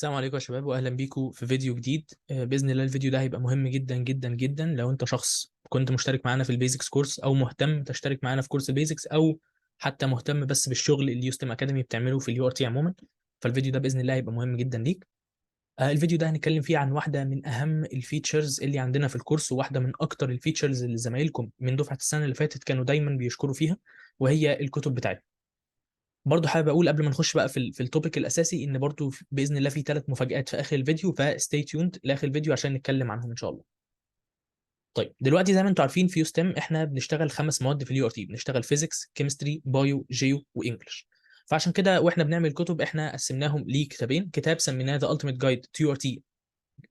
السلام عليكم يا شباب واهلا بيكم في فيديو جديد. باذن الله الفيديو ده هيبقى مهم جدا جدا جدا لو انت شخص كنت مشترك معانا في البيزكس كورس او مهتم تشترك معانا في كورس البيزكس او حتى مهتم بس بالشغل اللي يوستم اكاديمي بتعمله في اليو ار تي عموما. فالفيديو ده باذن الله هيبقى مهم جدا ليك. الفيديو ده هنتكلم فيه عن واحده من اهم الفيتشرز اللي عندنا في الكورس وواحده من اكتر الفيتشرز اللي زمايلكم من دفعه السنه اللي فاتت كانوا دايما بيشكروا فيها، وهي الكتب بتاعتنا. برضه حابب اقول قبل ما نخش بقى في التوبيك الاساسي ان برضه باذن الله في 3 مفاجآت في اخر الفيديو، فستي تيوند لاخر الفيديو عشان نتكلم عنهم ان شاء الله. طيب دلوقتي زي ما انتم عارفين في يوستم احنا بنشتغل 5 مواد في اليو ار تي، بنشتغل فيزيكس، كيمستري، بايو، جيو، وانجلش. فعشان كده واحنا بنعمل كتب احنا قسمناهم لكتابين، كتاب سميناه ذا التيميت جايد تو يو ار تي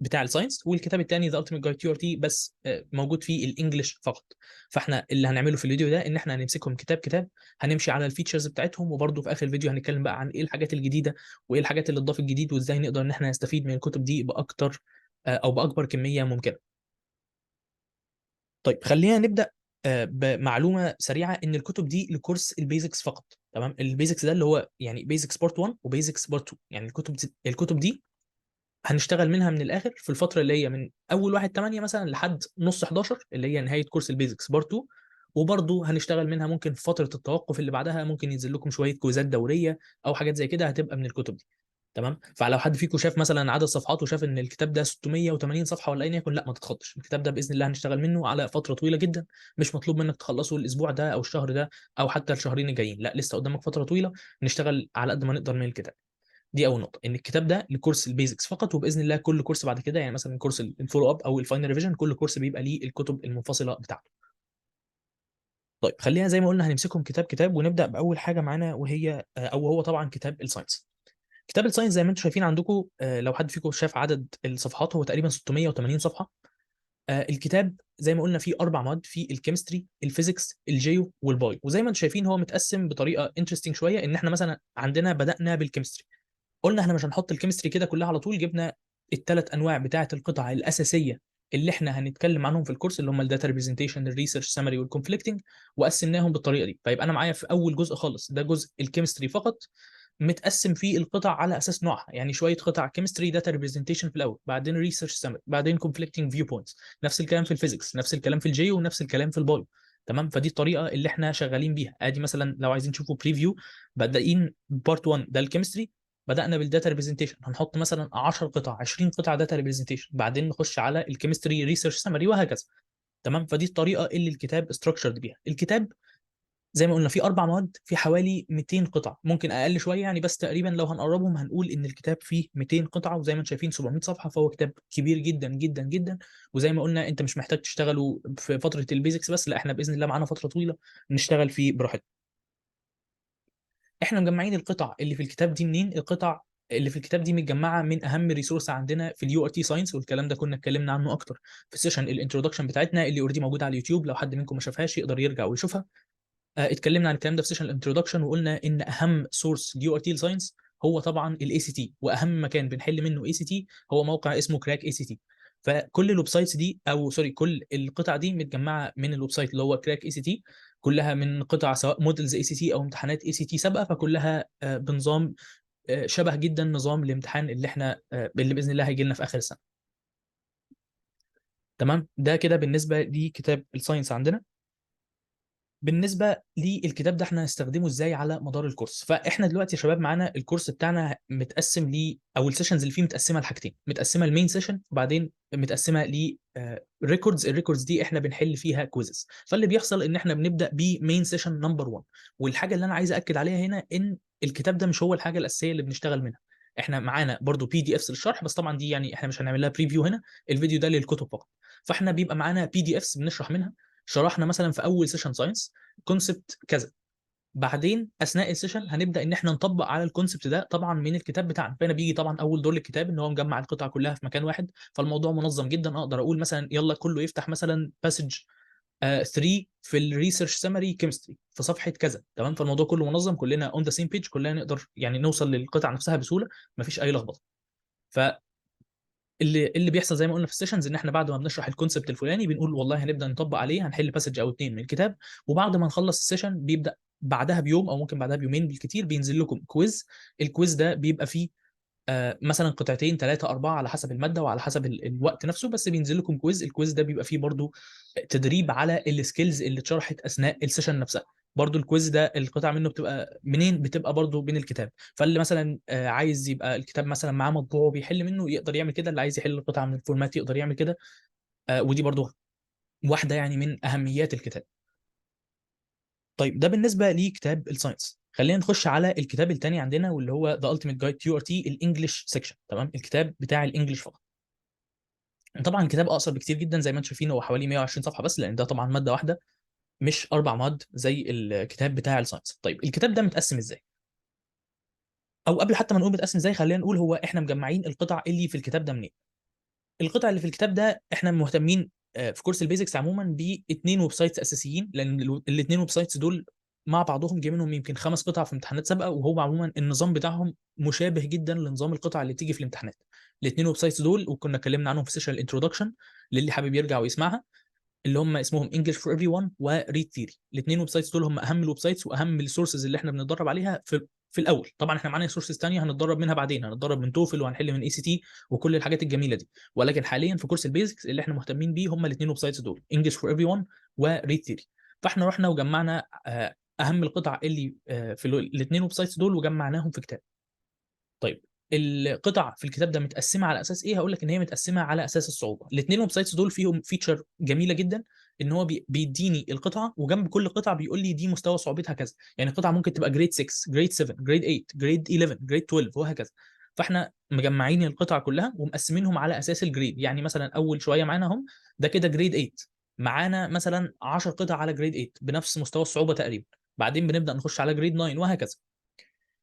بتاع الساينس، والكتاب الثاني ذا التيميت جايد تو ار تي بس موجود فيه الانجليش فقط. فاحنا اللي هنعمله في الفيديو ده ان احنا هنمسكهم كتاب كتاب، هنمشي على الفيتشرز بتاعتهم، وبرده في اخر الفيديو هنتكلم بقى عن ايه الحاجات الجديده وايه الحاجات اللي اتضافت جديد وازاي نقدر ان احنا نستفيد من الكتب دي باكتر او باكبر كميه ممكنه. طيب خلينا نبدا بمعلومه سريعه ان الكتب دي لكورس البيزكس فقط. تمام، البيزكس ده اللي هو يعني بيزكس بارت 1 وبيزكس بارت 2، يعني الكتب دي هنشتغل منها من الاخر في الفتره اللي هي من اول 1/8 مثلا لحد نص 11 اللي هي نهايه كورس البيزكس بارت 2. وبرضه هنشتغل منها ممكن في فتره التوقف اللي بعدها ممكن ينزل لكم شويه كويزات دوريه او حاجات زي كده هتبقى من الكتب دي. تمام، فلو حد فيكم شاف مثلا عدد صفحات وشاف ان الكتاب ده 680 صفحه ولا اي يكن، لا ما تتخضش، الكتاب ده باذن الله هنشتغل منه على فتره طويله جدا. مش مطلوب منك تخلصه الاسبوع ده او الشهر ده او حتى الشهرين الجايين، لا لسه قدامك فتره طويله نشتغل على قد ما نقدر من الكتاب. دي اول نقطه، ان الكتاب ده لكورس البيزكس فقط، وباذن الله كل كورس بعد كده يعني مثلا كورس الفولو اب او الفاينل ريفيجن كل كورس بيبقى ليه الكتب المنفصله بتاعته. طيب خلينا زي ما قلنا هنمسكهم كتاب كتاب، ونبدا باول حاجه معانا وهي او هو طبعا كتاب الساينس. كتاب الساينس زي ما انتم شايفين عندكم، لو حد فيكم شاف عدد الصفحات هو تقريبا 680 صفحه. الكتاب زي ما قلنا فيه 4 مواد، فيه الكيمستري، الفيزيكس، الجيو، والبايو. وزي ما انتم شايفين هو متقسم بطريقه انترستنج شويه، ان احنا مثلا عندنا بدانا بالكيمستري. قلنا احنا مش هنحط الكيمستري كده كلها على طول، جبنا ال3 انواع بتاعه القطع الاساسيه اللي احنا هنتكلم عنهم في الكورس، اللي هم الداتا ريبريزنتيشن، الريسيرش سمري، والكونفليكتنج، وقسمناهم بالطريقه دي. فيبقى انا معايا في اول جزء خالص ده جزء الكيمستري فقط، متقسم فيه القطع على اساس نوعها، يعني شويه قطع كيمستري داتا ريبريزنتيشن في الاول، بعدين ريسيرش سمري، بعدين كونفليكتنج فيو بوينتس. نفس الكلام في الفيزيكس، نفس الكلام في الجيو، ونفس الكلام في البايو. تمام، فدي الطريقه اللي احنا شغالين بيها. ادي مثلا لو عايزين تشوفوا بريفيو، بادئين بارت 1 ده الكيمستري، بدانا بالداتا ريبريزنتيشن هنحط مثلا 10 قطع 20 قطعه داتا ريبريزنتيشن، بعدين نخش على الكيمستري ريسيرش سمري وهكذا. تمام، فدي الطريقه اللي الكتاب استراكشرد بيها. الكتاب زي ما قلنا في 4 مواد في حوالي 200 قطعه، ممكن اقل شويه يعني، بس تقريبا لو هنقربهم هنقول ان الكتاب فيه 200 قطعه، وزي ما انتم شايفين 700 صفحه، فهو كتاب كبير جدا جدا جدا. وزي ما قلنا انت مش محتاج تشتغلوا في فتره البيزكس بس، لا احنا باذن الله معانا فتره طويله نشتغل فيه براحتنا. احنا مجمعين القطع اللي في الكتاب دي منين؟ القطع اللي في الكتاب دي متجمعه من اهم ريسورس عندنا في اليو ار تي ساينس، والكلام ده كنا اتكلمنا عنه اكتر في سيشن الانترودكشن بتاعتنا اللي اوريدي موجوده على اليوتيوب. لو حد منكم ما شافهاش يقدر يرجع ويشوفها. اتكلمنا عن الكلام ده في سيشن الانترودكشن، وقلنا ان اهم سورس اليو ار تي ساينس هو طبعا الاي سي تي، واهم مكان بنحل منه اي سي تي هو موقع اسمه كراك اي سي تي. فكل الويب سايتس دي او سوري كل القطع دي متجمعه من الويب سايت اللي هو كراك اي سي تي، كلها من قطع سواء مودلز اي سي تي او امتحانات اي سي تي سابقه، فكلها بنظام شبه جدا نظام الامتحان اللي احنا اللي باذن الله هيجي لنا في اخر السنه. تمام، ده كده بالنسبه لكتاب الساينس عندنا. بالنسبه للكتاب ده احنا هنستخدمه ازاي على مدار الكورس؟ فاحنا دلوقتي يا شباب معانا الكورس بتاعنا متقسم او السيشنز اللي فيه متقسمه لحاجتين، متقسمه المين سيشن وبعدين متقسمه ل ريكوردز. الريكوردز دي احنا بنحل فيها كويزز. فاللي بيحصل ان احنا بنبدا بمين سيشن نمبر 1. والحاجه اللي انا عايز اكد عليها هنا ان الكتاب ده مش هو الحاجه الاساسيه اللي بنشتغل منها. احنا معانا برضو بي دي افس للشرح، بس طبعا دي يعني احنا مش هنعمل لها بريفيو هنا، الفيديو ده للكتب فقط. فاحنا بيبقى معانا بي دي افس بنشرح منها. شرحنا مثلا في اول سيشن ساينس كونسبت كذا، بعدين اثناء السيشن هنبدا ان احنا نطبق على الكونسبت ده طبعا من الكتاب بتاعنا. فهنا بيجي طبعا اول دور للكتاب ان هو مجمع القطع كلها في مكان واحد، فالموضوع منظم جدا. اقدر اقول مثلا يلا كله يفتح مثلا باسج 3 في الريسيرش سمري كيمستري في صفحه كذا. تمام، فالموضوع كله منظم، كلنا اون ذا سيم بيج، كلنا نقدر يعني نوصل للقطع نفسها بسهوله، مفيش اي لخبطه. ف اللي بيحصل زي ما قلنا في السيشنز ان احنا بعد ما بنشرح الكونسبت الفلاني بنقول والله هنبدا نطبق عليه، هنحل باسج او 2 من الكتاب. وبعد ما نخلص السيشن بيبدا بعدها بيوم او ممكن بعدها بيومين بالكتير بينزل لكم كويز. الكويز ده بيبقى فيه مثلا قطعتين 3 4 على حسب الماده وعلى حسب الوقت نفسه، بس بينزل لكم كويز. الكويز ده بيبقى فيه برضو تدريب على السكيلز اللي اتشرحت اثناء السيشن نفسها. برضو الكويز ده القطع منه بتبقى منين؟ بتبقى برضو من الكتاب. فاللي مثلا عايز يبقى الكتاب مثلا معاه مطبوع وبيحل منه يقدر يعمل كده، اللي عايز يحل القطعه من الفورمات يقدر يعمل كده. ودي برضو واحده يعني من اهميات الكتاب. طيب ده بالنسبه لكتاب الساينس. خلينا نخش على الكتاب الثاني عندنا، واللي هو ذا التيميت جايد كيو ار تي الانجليش سيكشن. تمام، الكتاب بتاع الانجليش فقط. طبعا الكتاب اقصر بكتير جدا، زي ما انتم شايفين هو حوالي 120 صفحه بس، لان ده طبعا ماده واحده مش 4 مواد زي الكتاب بتاع الساينس. طيب الكتاب ده متقسم ازاي؟ او قبل حتى ما نقول متقسم ازاي، خلينا نقول هو احنا مجمعين القطع اللي في الكتاب ده منين. القطع اللي في الكتاب ده احنا مهتمين في كورس البيزكس عموما باثنين ويب سايتس اساسيين، لان الاثنين ويب سايتس دول مع بعضهم جاي منهم يمكن 5 قطع في امتحانات سابقه، وهو عموما النظام بتاعهم مشابه جدا لنظام القطع اللي بتيجي في الامتحانات. الاثنين ويب سايتس دول وكنا اتكلمنا عنهم في سيشن الانترودكشن للي حابب يرجع ويسمعها، اللي هم اسمهم انجلش فور ايفري ون وريد ثيري. الاثنين ويب سايتس دول هم اهم الويب سايتس واهم السورسز اللي احنا بنتدرب عليها في الاول. طبعا احنا معانا سورسز ثانيه هنتدرب منها بعدين، هنتدرب من توفل وهنحل من اي سي تي وكل الحاجات الجميله دي، ولكن حاليا في كورس البيزكس اللي احنا مهتمين بيه هم الاثنين ويب سايتس دول، انجلش فور ايفري ون وريد ثيري. فاحنا رحنا وجمعنا اهم القطع اللي في الاثنين ويب سايتس دول وجمعناهم في كتاب. طيب القطع في الكتاب ده متقسمه على اساس ايه؟ هقول لك ان هي متقسمه على اساس الصعوبه. الاثنين ويب سايتس دول فيهم فيتشر جميله جدا، ان هو بيديني القطعه وجنب كل قطعه بيقول لي دي مستوى صعوبتها كذا. يعني قطعه ممكن تبقى جريد 6، جريد 7، جريد 8، جريد 11، جريد 12 وهكذا. فاحنا مجمعين القطع كلها ومقسمينهم على اساس الجريد. يعني مثلا اول شويه معانا هم ده كده جريد 8، معانا مثلا 10 قطع على جريد 8 بنفس مستوى الصعوبه تقريبا، بعدين بنبدا نخش على جريد 9 وهكذا.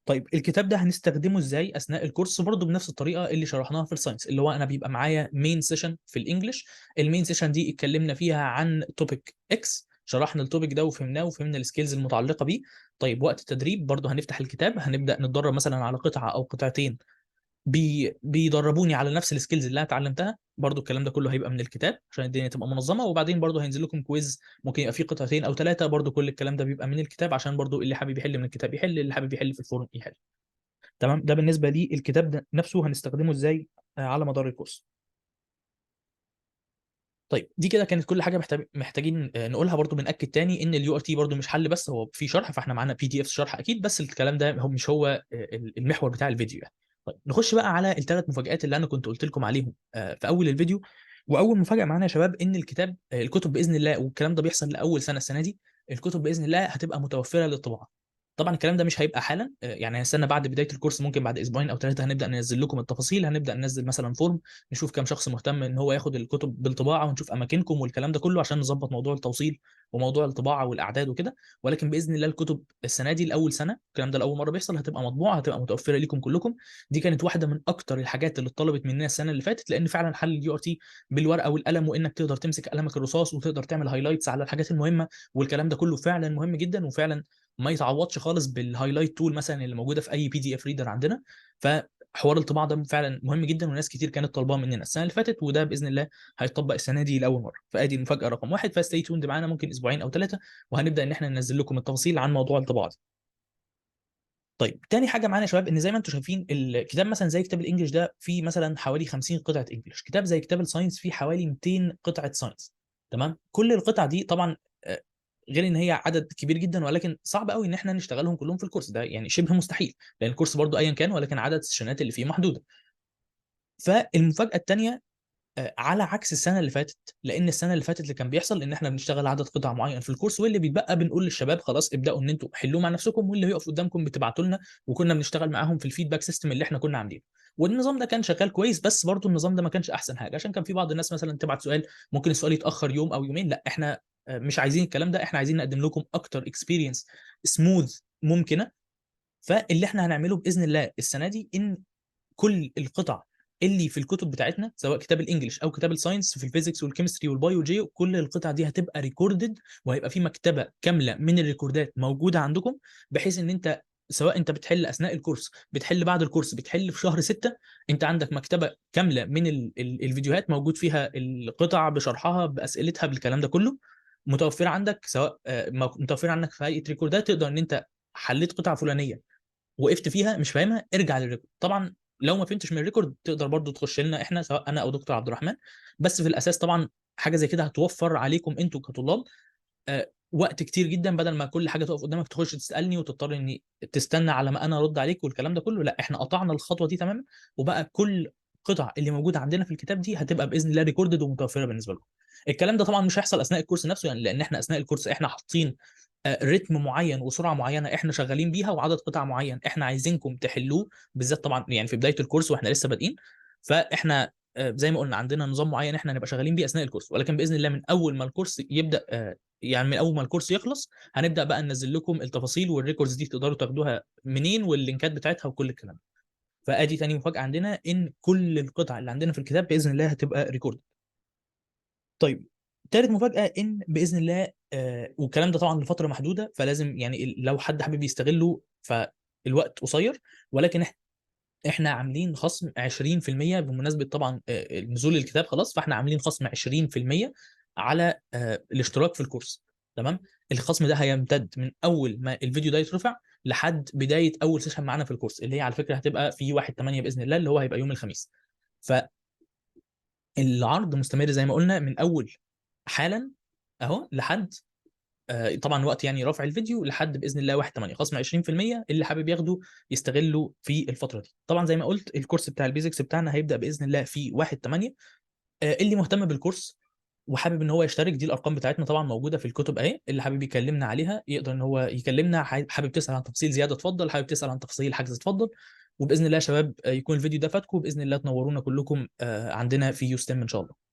طيب الكتاب ده هنستخدمه ازاي اثناء الكورس؟ برضه بنفس الطريقه اللي شرحناها في الساينس، اللي هو انا بيبقى معايا مين سيشن في الانجليش. المين سيشن دي اتكلمنا فيها عن توبيك اكس، شرحنا التوبيك ده وفهمناه وفهمنا السكيلز المتعلقه بيه. طيب وقت التدريب برضه هنفتح الكتاب، هنبدا نتدرب مثلا على قطعه او قطعتين بيدربوني على نفس السكيلز اللي انا اتعلمتها. برضو الكلام ده كله هيبقى من الكتاب عشان الدنيا تبقى منظمه، وبعدين برضو هينزل لكم كويز ممكن يبقى فيه قطعتين او 3، برضو كل الكلام ده بيبقى من الكتاب عشان برضو اللي حابب يحل من الكتاب يحل، اللي حابب يحل في الفورم يحل. تمام، ده بالنسبه لي الكتاب ده نفسه هنستخدمه ازاي على مدار الكورس. طيب دي كده كانت كل حاجه محتاجين نقولها. برضو بنأكد تاني ان اليو ار تي برضو مش حل بس، هو في شرح، فاحنا معانا بي دي اف شرح اكيد، بس الكلام ده هو مش هو المحور بتاع الفيديو يعني. طيب نخش بقى على الثلاث مفاجآت اللي انا كنت قلت لكم عليهم في اول الفيديو. واول مفاجاه معانا يا شباب ان الكتاب الكتب باذن الله، والكلام ده بيحصل لاول سنه السنه دي، الكتب باذن الله هتبقى متوفره للطباعه. طبعا الكلام ده مش هيبقى حالا، يعني هنستنى بعد بدايه الكورس، ممكن بعد اسبوعين او 3 هنبدا ننزل لكم التفاصيل. هنبدا ننزل مثلا فورم نشوف كام شخص مهتم ان هو ياخد الكتب بالطباعه، ونشوف اماكنكم والكلام ده كله عشان نظبط موضوع التوصيل وموضوع الطباعه والاعداد وكده. ولكن باذن الله الكتب السنه دي لاول سنه، الكلام ده لاول مره بيحصل، هتبقى مطبوعه، هتبقى متوفره لكم كلكم. دي كانت واحده من اكتر الحاجات اللي اتطلبت مننا السنه اللي فاتت، لان فعلا حل اليو ار تي بالورقه والقلم، وانك تقدر تمسك قلمك الرصاص وتقدر تعمل هايلايتس على الحاجات المهمه والكلام ده كله فعلا مهم جدا، وفعلا ما يتعوضش خالص بالهايلايت تول مثلا اللي موجوده في اي بي دي اف ريدر عندنا. فحوار الطباعه ده فعلا مهم جدا، وناس كتير كانت طالباه مننا السنه اللي فاتت، وده باذن الله هيطبق السنه دي لاول مره. فادي المفاجاه رقم واحد، فستي توند معانا ممكن اسبوعين او 3 وهنبدا ان احنا ننزل لكم التفاصيل عن موضوع الطباعه دي. طيب تاني حاجه معانا يا شباب، ان زي ما انتم شايفين الكتاب مثلا زي كتاب الانجليش ده فيه مثلا حوالي 50 قطعه انجليش، كتاب زي كتاب الساينس فيه حوالي 200 قطعه ساينس. تمام، كل القطع دي طبعا غير ان هي عدد كبير جدا، ولكن صعب قوي ان احنا نشتغلهم كلهم في الكورس ده، يعني شبه مستحيل، لان الكورس برضو ايا كان، ولكن عدد السيشنات اللي فيه محدوده. فالمفاجاه الثانيه على عكس السنه اللي فاتت، لان السنه اللي فاتت اللي كان بيحصل ان احنا بنشتغل عدد قطع معين في الكورس، واللي بيتبقى بنقول للشباب خلاص ابداوا ان انتوا حلوه مع نفسكم، واللي هيقف قدامكم بتبعتوا لنا، وكنا بنشتغل معاهم في الفيدباك سيستم اللي احنا كنا عاملينه. والنظام ده كان شغال كويس، بس برضه النظام ده ما كانش احسن حاجه، عشان كان في بعض الناس مثلا تبعت سؤال ممكن السؤال يتاخر يوم او يومين. لا احنا مش عايزين الكلام ده، احنا عايزين نقدم لكم اكتر اكسبيرينس سموث ممكنه. فاللي احنا هنعمله باذن الله السنه دي ان كل القطع اللي في الكتب بتاعتنا سواء كتاب الانجليش او كتاب الساينس في الفيزيكس والكيمستري والبيولوجي، كل القطع دي هتبقى ريكوردد، وهيبقى في مكتبه كامله من الريكوردات موجوده عندكم، بحيث ان انت سواء انت بتحل اثناء الكورس، بتحل بعد الكورس، بتحل في شهر 6، انت عندك مكتبه كامله من الفيديوهات موجود فيها القطع بشرحها باسئلتها بالكلام ده كله متوفره عندك، سواء متوفره عندك في هيئه ريكوردات، تقدر ان انت حليت قطعه فلانيه وقفت فيها مش فاهمها ارجع للريكورد. طبعا لو ما فهمتش من الريكورد تقدر برضو تخش لنا احنا، سواء انا او دكتور عبد الرحمن. بس في الاساس طبعا حاجه زي كده هتوفر عليكم انتوا كطلاب وقت كتير جدا، بدل ما كل حاجه تقف قدامك تخش تسالني وتضطر اني تستنى على ما انا ارد عليك والكلام ده كله. لا، احنا قطعنا الخطوه دي تماما، وبقى كل قطع اللي موجوده عندنا في الكتاب دي هتبقى باذن الله ريكوردد ومتوفره بالنسبه لكم. الكلام ده طبعا مش هيحصل اثناء الكورس نفسه، يعني لان احنا اثناء الكورس احنا حاطين رتم معين وسرعه معينه احنا شغالين بيها، وعدد قطع معين احنا عايزينكم تحلوه، بالذات طبعا يعني في بدايه الكورس واحنا لسه بادئين. فاحنا زي ما قلنا عندنا نظام معين احنا هنبقى شغالين بيه اثناء الكورس، ولكن باذن الله من اول ما الكورس يبدا يعني من اول ما الكورس يخلص هنبدا بقى ننزل لكم التفاصيل والريكوردز دي تقدروا تاخدوها منين واللينكات بتاعتها وكل الكلام ده. فادي تاني مفاجاه عندنا، ان كل القطع اللي عندنا في الكتاب باذن الله هتبقى ريكورد. طيب، تالت مفاجاه ان باذن الله والكلام ده طبعا لفتره محدوده، فلازم يعني لو حد حابب يستغله فالوقت قصير، ولكن احنا عاملين خصم 20% بمناسبه طبعا نزول الكتاب خلاص، فاحنا عاملين خصم 20% على الاشتراك في الكورس. تمام. الخصم ده هيمتد من اول ما الفيديو ده يترفع لحد بدايه اول سيشن معانا في الكورس، اللي هي على فكره هتبقى في 1/8 باذن الله، اللي هو هيبقى يوم الخميس. فالعرض مستمر زي ما قلنا من اول حالا اهو لحد طبعا وقت يعني رفع الفيديو لحد باذن الله 1/8 خصم 20%. اللي حابب ياخده يستغله في الفتره دي. طبعا زي ما قلت الكورس بتاع البيزكس بتاعنا هيبدا باذن الله في 1/8. اللي مهتم بالكورس وحابب ان هو يشترك، دي الارقام بتاعتنا طبعا موجوده في الكتب اهي، اللي حابب يكلمنا عليها يقدر ان هو يكلمنا. حابب تسال عن تفاصيل زياده اتفضل، حابب تسال عن تفاصيل الحجز اتفضل. وباذن الله يا شباب يكون الفيديو ده فاتكم، باذن الله تنورونا كلكم عندنا في يوستم ان شاء الله.